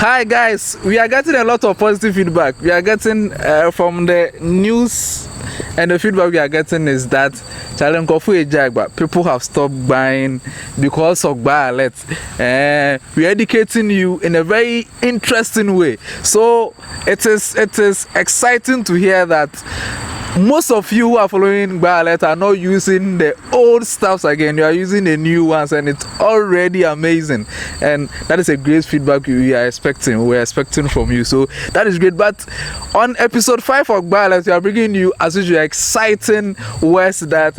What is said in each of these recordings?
Hi guys, we are getting a lot of positive feedback. We are getting from the news, and the feedback we are getting is that Chale I, but people have stopped buying because of Gbaa alert. We are educating you in a very interesting way. So it is exciting to hear that most of you who are following Gbaa alert are not using the old stuffs again. You are using the new ones, and it's already amazing. And that is a great feedback we are expecting. We're expecting from you. So that is great. But on episode 5 of Gbaa alert, we are bringing you as usual exciting words that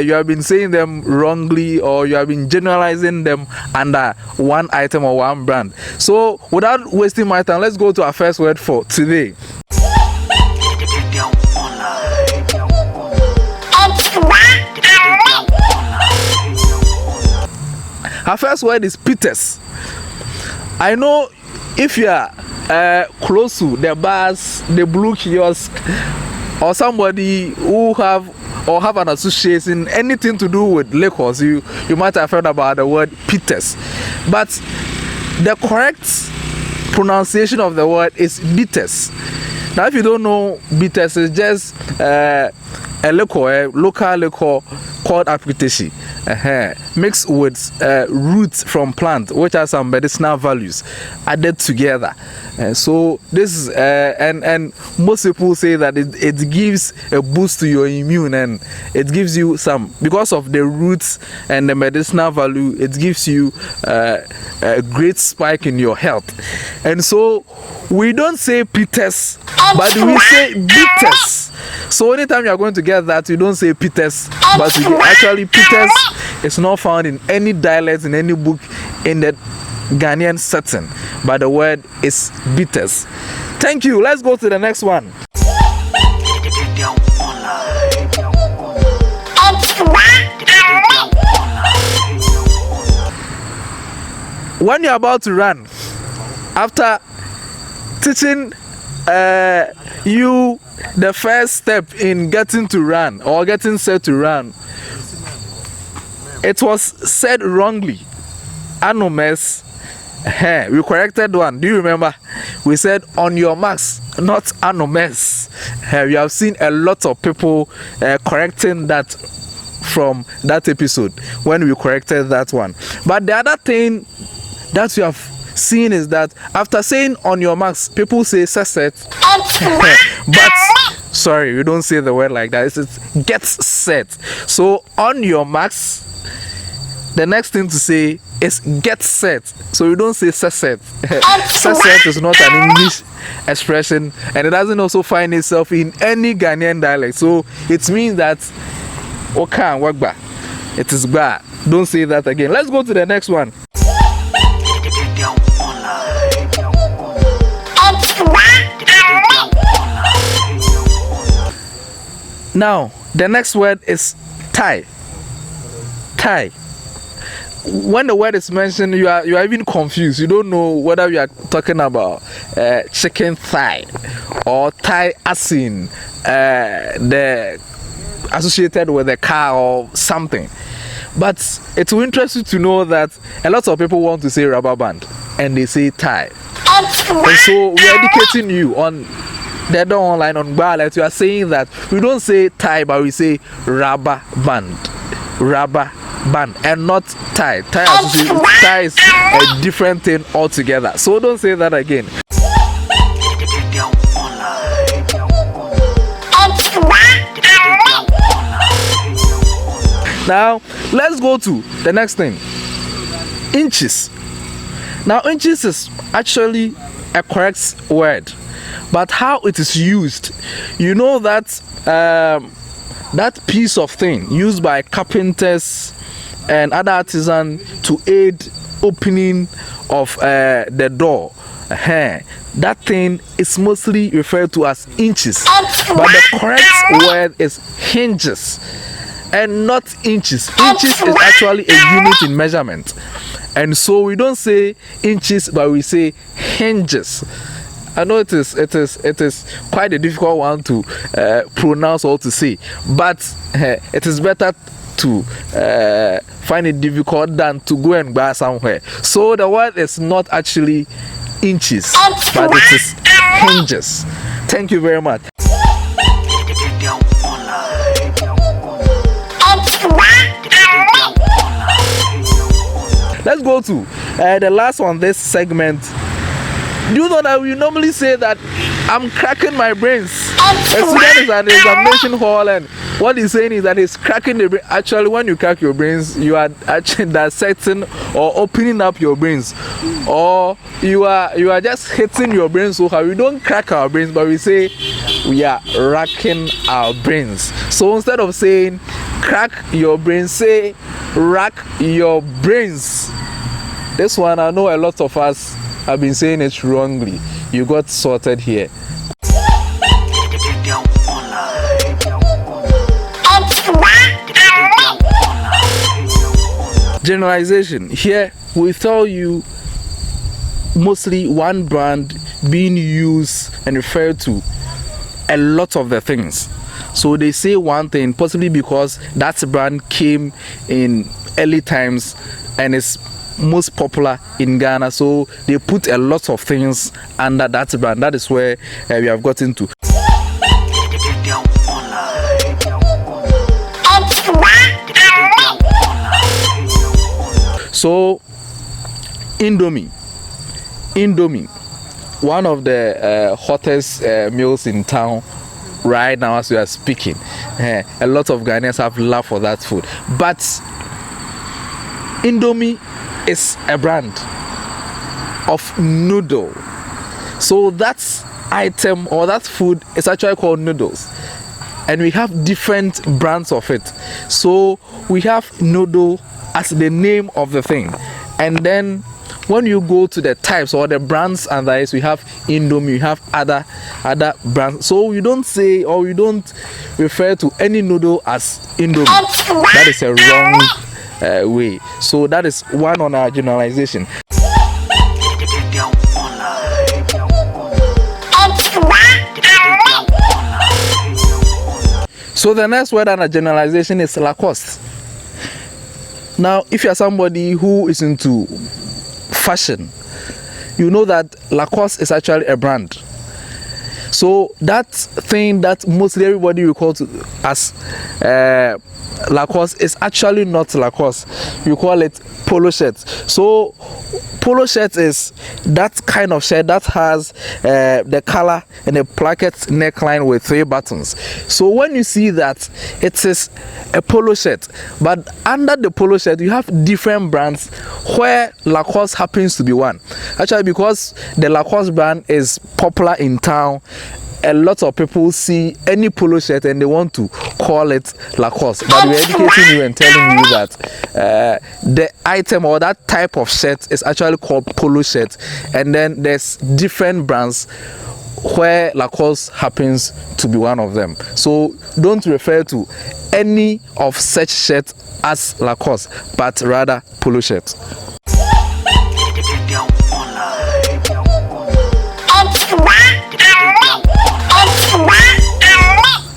you have been saying them wrongly, or you have been generalizing them under one item or one brand. So without wasting my time, let's go to our first word for today. Our first word is Peters. I know if you are close to the bars, the blue kiosk, or somebody who have an association, anything to do with liquors, you might have heard about the word Peters. But the correct pronunciation of the word is bitters. Now, if you don't know, bitters is just a liquor, a local liquor called application, mixed with roots from plant, which has some medicinal values added together. So this is and most people say that it gives a boost to your immune, and it gives you some, because of the roots and the medicinal value, it gives you a great spike in your health. And so we don't say Peters, but we say bitters. So anytime you are going to get that, you don't say Peters, but actually Peters is not found in any dialect, in any book in the Ghanaian setting, but the word is bitters. Thank you. Let's go to the next one. When you're about to run, after teaching you the first step in getting to run or getting set to run, it was said wrongly. Anomes. We corrected one. Do you remember? We said on your marks, not anomes. We have seen a lot of people correcting that from that episode when we corrected that one. But the other thing that we have seen is that after saying on your marks, people say set. But sorry, we don't say the word like that. It's gets set. So on your marks, the next thing to say is get set. So you don't say set. Set is not an English expression, and it doesn't also find itself in any Ghanaian dialect. So it means that okay, Gbaa. It is Gbaa. Don't say that again. Let's go to the next one. Now, the next word is Thai. Thai. When the word is mentioned, you are even confused. You don't know whether we are talking about chicken thigh or Thai asin, the associated with a car or something. But it will interest you to know that a lot of people want to say rubber band, and they say Thai. And so we are educating you on the other online on Gbaa alert. You are saying that we don't say Thai, but we say rubber band, and not Thai. Thai is a different thing altogether. So don't say that again. Now let's go to the next thing. Inches. Now inches is actually a correct word, but how it is used, you know that that piece of thing used by carpenters and other artisans to aid opening of the door, that thing is mostly referred to as inches, but the correct word is hinges and not inches. Inches is actually a unit in measurement, and so we don't say inches, but we say hinges. I know it is quite a difficult one to pronounce or to say, but it is better to find it difficult than to go and buy somewhere. So the word is not actually inches, but it is hinges. Thank you very much. Let's go to the last one, this segment. Do you know that we normally say that I'm cracking my brains? A student is at the examination hall, and what he's saying is that he's cracking the brain. Actually, when you crack your brains, you are actually dissecting or opening up your brains, or you are just hitting your brains so hard. We don't crack our brains, but we say we are racking our brains. So instead of saying crack your brains, say rack your brains. This one, I know a lot of us have been saying it wrongly. You got sorted here. Generalization. Here we tell you mostly one brand being used and referred to a lot of the things. So they say one thing possibly because that brand came in early times and is most popular in Ghana, so they put a lot of things under that brand. That is where we have gotten to. So Indomie, one of the hottest meals in town right now as we are speaking. A lot of Ghanaians have love for that food, but Indomie is a brand of noodle. So that item or that food is actually called noodles, and we have different brands of it. So we have noodle as the name of the thing, and then when you go to the types or the brands under it, we have Indomie, we have other brands. So you don't say or you don't refer to any noodle as Indomie. That is a wrong way. So that is one on our generalization. So the next word on our generalization is Lacoste. Now, if you are somebody who is into fashion, you know that Lacoste is actually a brand. So that thing that mostly everybody recall to as Lacoste is actually not Lacoste. You call it polo shirt. So polo shirt is that kind of shirt that has the color and a placket neckline with 3 buttons. So when you see that, it is a polo shirt, but under the polo shirt you have different brands where Lacoste happens to be one. Actually, because the Lacoste brand is popular in town, a lot of people see any polo shirt and they want to call it Lacoste. But we're educating you and telling you that the item or that type of shirt is actually called polo shirt, and then there's different brands where Lacoste happens to be one of them. So don't refer to any of such shirt as Lacoste, but rather polo shirt.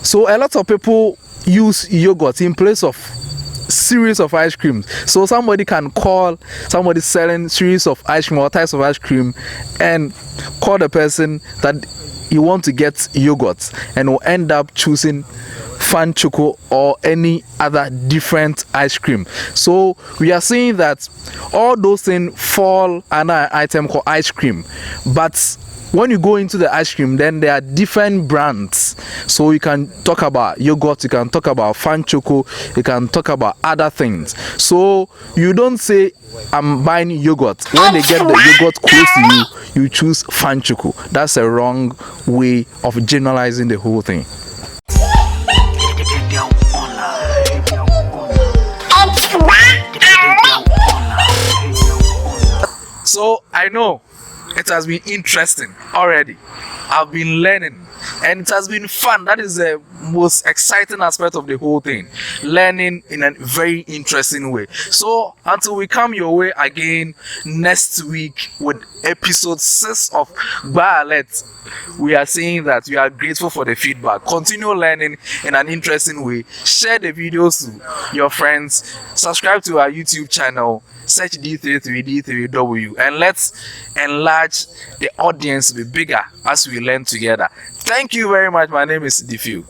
So a lot of people use yogurt in place of series of ice creams. So somebody can call somebody selling series of ice cream or types of ice cream and call the person that you want to get yogurt, and will end up choosing Fan Choco or any other different ice cream. So we are saying that all those things fall under an item called ice cream, but when you go into the ice cream, then there are different brands. So you can talk about yogurt, you can talk about Fan Choco, you can talk about other things. So you don't say I'm buying yogurt. When they get the yogurt close to you, you choose Fan Choco. That's a wrong way of generalizing the whole thing. So I know it has been interesting already. I've been learning, and it has been fun. That is the most exciting aspect of the whole thing, learning in a very interesting way. So until we come your way again next week with episode 6 of Gbaa Alert, we are saying that we are grateful for the feedback. Continue learning in an interesting way. Share the videos to your friends. Subscribe to our YouTube channel. Search D33D3W, and let's enlarge the audience to be bigger as we learn together. Thank you very much. My name is Diffu.